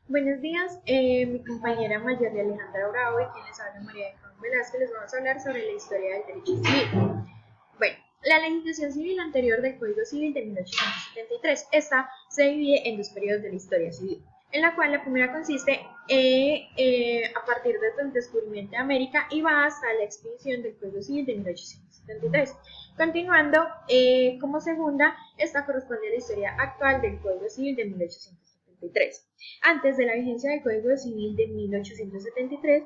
Buenos días, mi compañera Mayerly Alejandra Bravo y quien les habla María de Juan Velázquez les vamos a hablar sobre la historia del derecho civil. Bueno, la legislación civil anterior del Código Civil de 1873, esta se divide en dos periodos de la historia civil, en la cual la primera consiste a partir del descubrimiento de América y va hasta la expedición del Código Civil de 1873. Continuando, como segunda, esta corresponde a la historia actual del Código Civil de 1873. Antes de la vigencia del Código Civil de 1873,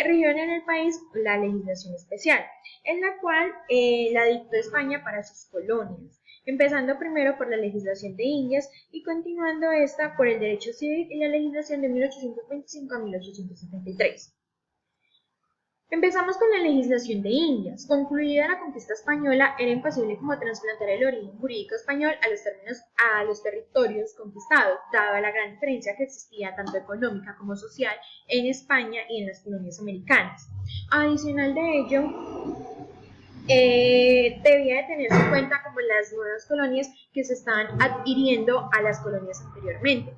rigió en el país la legislación especial, en la cual la dictó España para sus colonias, empezando primero por la legislación de Indias y continuando esta por el derecho civil y la legislación de 1825 a 1873. Empezamos con la legislación de Indias. Concluida la conquista española, era imposible como trasplantar el origen jurídico español a los territorios conquistados, dada la gran diferencia que existía tanto económica como social en España y en las colonias americanas. Adicional de ello, debía de tenerse en cuenta como las nuevas colonias que se estaban adhiriendo a las colonias anteriormente.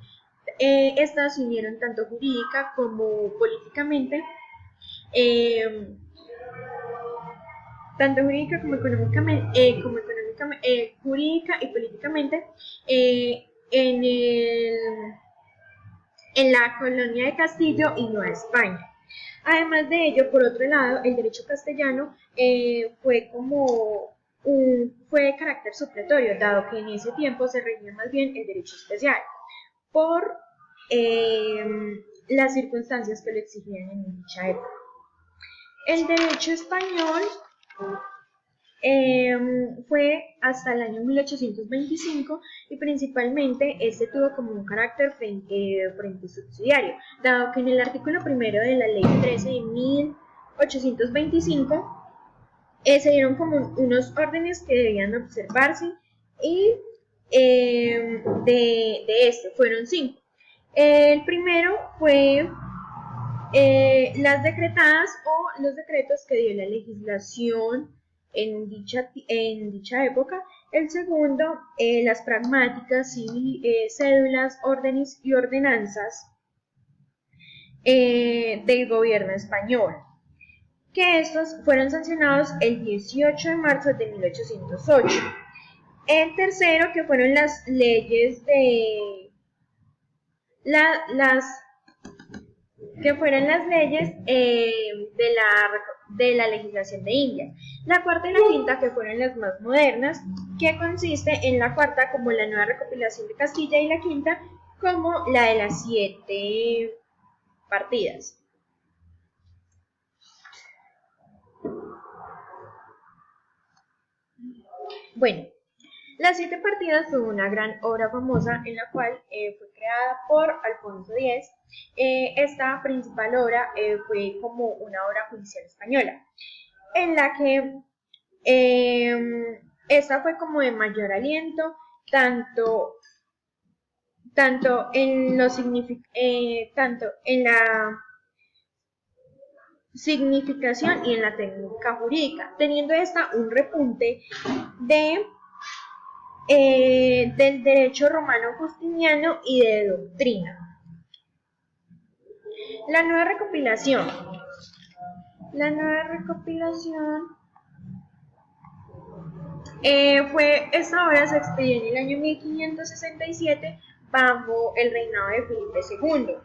Estas se unieron tanto jurídica como políticamente, eh, tanto jurídica como jurídica y políticamente, eh, en, el, en la colonia de Castillo y Nueva España. Además de ello, por otro lado, el derecho castellano fue de carácter supletorio, dado que en ese tiempo se regía más bien el derecho especial, por eh, las circunstancias que lo exigían en dicha época. El derecho español fue hasta el año 1825 y principalmente este tuvo como un carácter frente subsidiario, dado que en el artículo primero de la ley 13 de 1825 se dieron como unos órdenes que debían observarse y de este fueron 5. El primero fue las decretadas o los decretos que dio la legislación en dicha época. El segundo, las pragmáticas, cédulas, órdenes y ordenanzas del gobierno español, que estos fueron sancionados el 18 de marzo de 1808. El tercero, que fueron las leyes las que fueron las leyes de la legislación de India. La cuarta y la quinta, que fueron las más modernas, que consiste en la cuarta como la nueva recopilación de Castilla y la quinta como la de las 7 partidas. Bueno, las 7 partidas fue una gran obra famosa en la cual fue creada por Alfonso X. Esta principal obra fue como una obra judicial española, en la que esta fue como de mayor aliento, tanto en la significación y en la técnica jurídica, teniendo esta un repunte del derecho romano justiniano y de doctrina. La nueva recopilación. La nueva recopilación esta obra se expedió en el año 1567 bajo el reinado de Felipe II,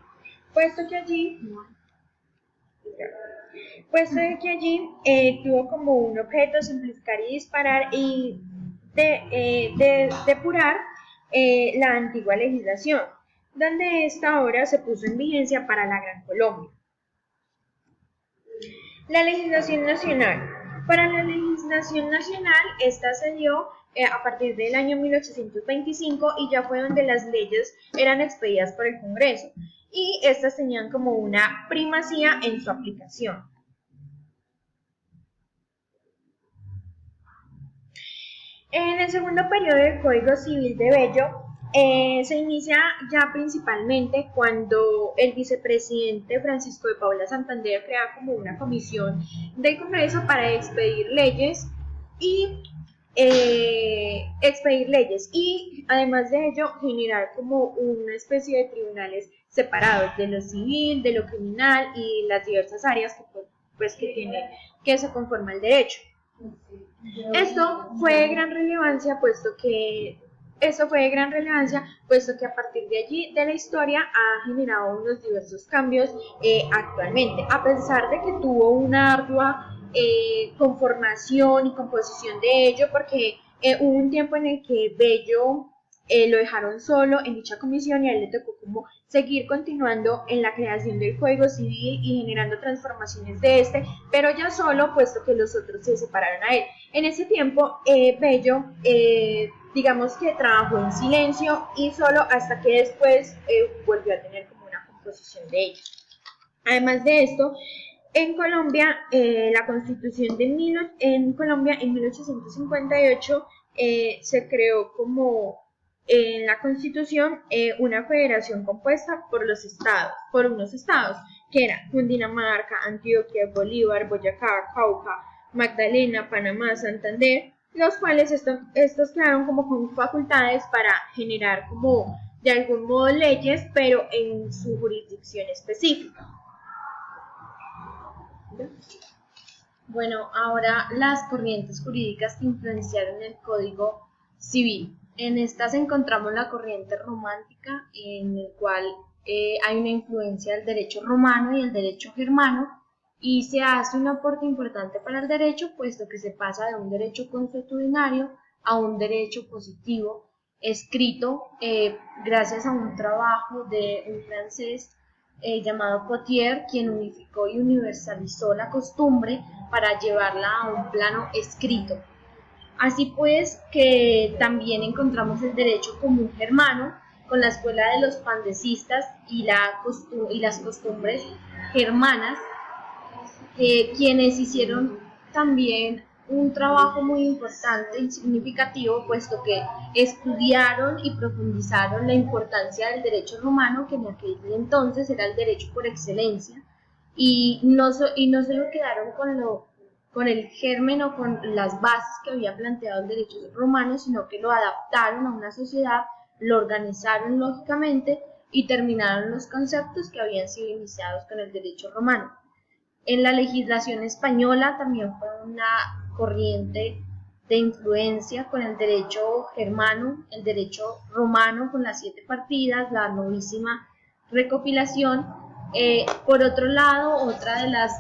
puesto que allí tuvo como un objeto simplificar y disparar y depurar la antigua legislación, donde esta obra se puso en vigencia para la Gran Colombia. La legislación nacional. Para la legislación nacional, esta se dio a partir del año 1825 y ya fue donde las leyes eran expedidas por el Congreso y estas tenían como una primacía en su aplicación. En el segundo periodo del Código Civil de Bello, se inicia ya principalmente cuando el vicepresidente Francisco de Paula Santander crea como una comisión del Congreso para expedir leyes y además de ello generar como una especie de tribunales separados de lo civil, de lo criminal y las diversas áreas que tiene, que se conforma el derecho. Esto fue de gran relevancia puesto que a partir de allí de la historia ha generado unos diversos cambios actualmente, a pesar de que tuvo una ardua conformación y composición de ello, porque hubo un tiempo en el que Bello lo dejaron solo en dicha comisión y a él le tocó como seguir continuando en la creación del Código Civil y generando transformaciones de este, pero ya solo, puesto que los otros se separaron a él. En ese tiempo, Bello, digamos que trabajó en silencio y solo hasta que después volvió a tener como una composición de ella. Además de esto, en Colombia, la Constitución en Colombia en 1858 se creó como en la Constitución una federación compuesta por unos estados, que eran Cundinamarca, Antioquia, Bolívar, Boyacá, Cauca, Magdalena, Panamá, Santander, los cuales estos quedaron como con facultades para generar como de algún modo leyes, pero en su jurisdicción específica. Bueno, ahora las corrientes jurídicas que influenciaron el Código Civil. En estas encontramos la corriente romántica, en el cual hay una influencia del derecho romano y el derecho germano, y se hace un aporte importante para el derecho, puesto que se pasa de un derecho consuetudinario a un derecho positivo, escrito gracias a un trabajo de un francés llamado Potier, quien unificó y universalizó la costumbre para llevarla a un plano escrito. Así pues, que también encontramos el derecho común germano con la escuela de los pandecistas y las costumbres germanas, quienes hicieron también un trabajo muy importante y significativo, puesto que estudiaron y profundizaron la importancia del derecho romano, que en aquel entonces era el derecho por excelencia, y no solo quedaron con el germen o con las bases que había planteado el derecho romano, sino que lo adaptaron a una sociedad, lo organizaron lógicamente y terminaron los conceptos que habían sido iniciados con el derecho romano. En la legislación española también fue una corriente de influencia con el derecho germano, el derecho romano con las 7 partidas, la novísima recopilación. Por otro lado, otra de las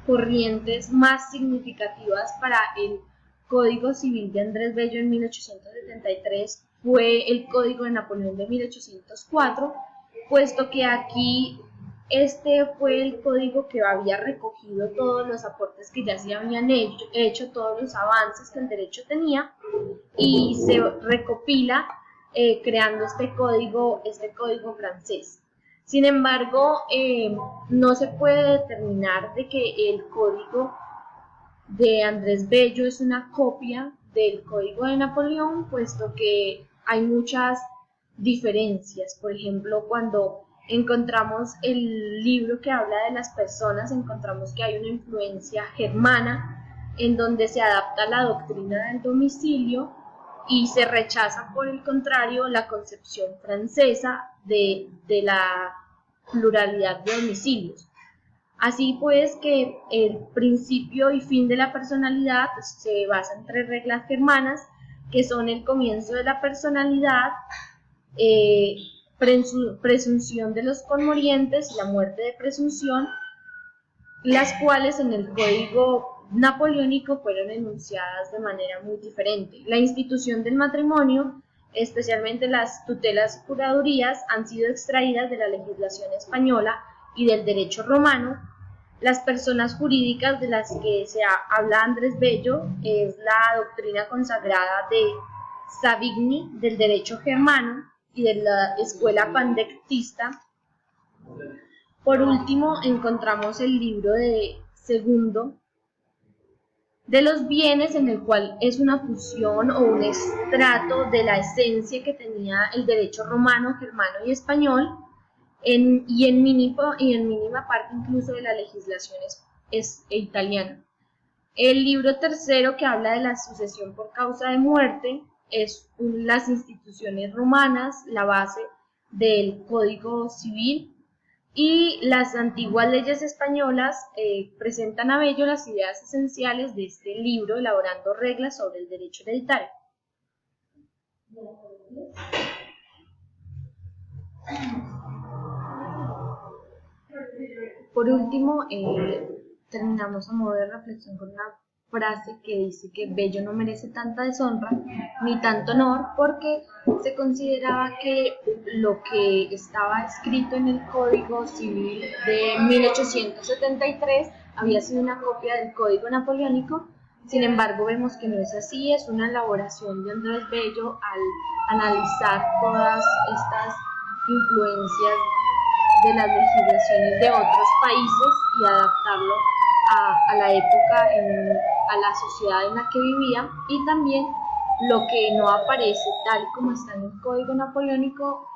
corrientes más significativas para el Código Civil de Andrés Bello en 1873 fue el Código de Napoleón de 1804, puesto que aquí este fue el código que había recogido todos los aportes que ya se habían hecho, todos los avances que el derecho tenía, y se recopila creando este código francés. Sin embargo, no se puede determinar de que el código de Andrés Bello es una copia del código de Napoleón, puesto que hay muchas diferencias. Por ejemplo, cuando encontramos el libro que habla de las personas, encontramos que hay una influencia germana en donde se adapta la doctrina del domicilio y se rechaza, por el contrario, la concepción francesa de la pluralidad de domicilios. Así pues, que el principio y fin de la personalidad se basa en 3 reglas germanas, que son el comienzo de la personalidad, presunción de los conmorientes y la muerte de presunción, las cuales en el código napoleónico fueron enunciadas de manera muy diferente. La institución del matrimonio, especialmente las tutelas y curadurías, han sido extraídas de la legislación española y del derecho romano. Las personas jurídicas de las que se habla Andrés Bello es la doctrina consagrada de Savigny del derecho germano y de la escuela pandectista. Por último, encontramos el libro de Segundo de los bienes, en el cual es una fusión o un estrato de la esencia que tenía el derecho romano, germano y español, y en mínima parte incluso de la legislación italiana. El libro tercero, que habla de la sucesión por causa de muerte, es las instituciones romanas, la base del Código Civil, y las antiguas leyes españolas presentan a Bello las ideas esenciales de este libro, elaborando reglas sobre el derecho hereditario. Por último, terminamos a modo de reflexión con una frase que dice que Bello no merece tanta deshonra ni tanto honor, porque se consideraba que lo que estaba escrito en el Código Civil de 1873 había sido una copia del Código Napoleónico. Sin embargo, vemos que no es así, es una elaboración de Andrés Bello al analizar todas estas influencias de las legislaciones de otros países y adaptarlo a la época, a la sociedad en la que vivía, y también lo que no aparece tal como está en el Código Napoleónico